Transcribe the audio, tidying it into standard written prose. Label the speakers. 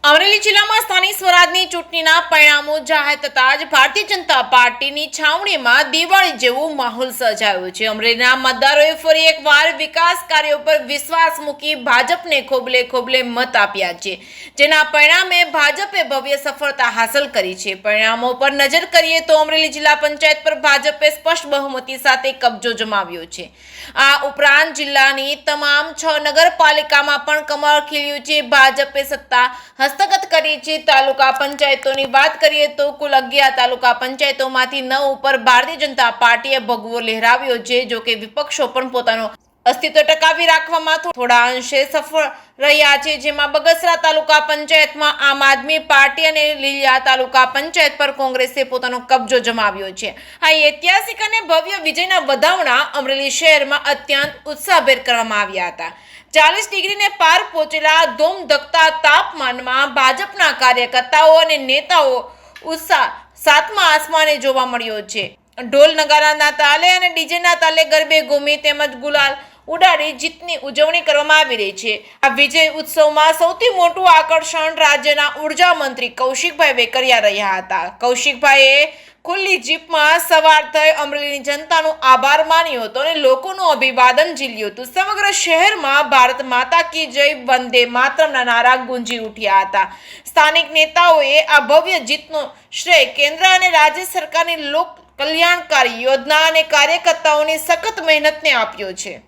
Speaker 1: અમરેલી જિલ્લામાં સ્થાનિક સ્વરાજની ચૂંટણીના પરિણામો જાહેર થતાં જ ભારતીય જનતા પાર્ટીની છાવણીમાં દિવાળી જેવો માહોલ સર્જાયો છે। અમરેલીના મતદારોએ ફરી એકવાર વિકાસ કાર્યો પર વિશ્વાસ મૂકી ભાજપને ખોબલે ખોબલે મત આપ્યા છે, જેના પરિણામે ભાજપે ભવ્ય સફળતા હાંસલ કરી છે। પરિણામો પર નજર કરીએ તો અમરેલી જિલ્લા પંચાયત પર ભાજપે સ્પષ્ટ બહુમતી સાથે કબજો જમાવ્યો છે। આ ઉપરાંત જિલ્લાની તમામ 6 નગરપાલિકામાં પણ કમળ ખીલ્યું છે। ભાજપે સત્તા હસ્તગત કરી છે। તાલુકા પંચાયતોની વાત કરીએ તો કુલ 11 તાલુકા પંચાયતોમાંથી 9 ઉપર ભારતીય જનતા પાર્ટીએ ભગવો લહેરાવ્યો છે। જો કે વિપક્ષો પણ પોતાનો અસ્તિત્વ ટકાવી રાખવામાં થોડા અંશે સફળ રહ્યા છે, જેમાં બગસરા તાલુકા પંચાયતમાં આમ આદમી પાર્ટી અને લીલિયા તાલુકા પંચાયત પર કોંગ્રેસે પોતાનો કબજો જમાવ્યો છે। આ ઐતિહાસિક અને ભવ્ય વિજયના વધામણા અમરેલી શહેરમાં અત્યંત ઉત્સાહભેર કરવામાં આવ્યા હતા। 40 ડિગ્રીને પાર પહોંચેલા ધોમધકતા તાપમાનમાં ભાજપના કાર્યકર્તાઓ અને નેતાઓ ઉત્સાહ સાતમા આસમાને જોવા મળ્યો છે। ઢોલ નગારાના તાલે અને ડીજેના તાલે ગરબે ઘૂમી તેમજ ગુલાલ ઉડાડી જીતની ઉજવણી કરવામાં આવી રહી છે। આ વિજય ઉત્સવમાં સૌથી મોટું આકર્ષણ રાજ્યના ઉર્જા મંત્રી કૌશિકભાઈ વેકરિયા રહ્યા હતા। કૌશિકભાઈએ ખુલ્લી જીપમાં સવાર થઈ અમરેલીની જનતાનો આભાર માન્યો હતો અને લોકોનું અભિવાદન ઝીલ્યું હતું। સમગ્ર શહેરમાં ભારત માતા કી જય, વંદે માતરમના નારા ગુંજી ઉઠ્યા હતા। સ્થાનિક નેતાઓએ આ ભવ્ય જીતનો શ્રેય કેન્દ્ર અને રાજ્ય સરકારની લોક કલ્યાણકારી યોજના અને કાર્યકર્તાઓની સખત મહેનતને આપ્યો છે।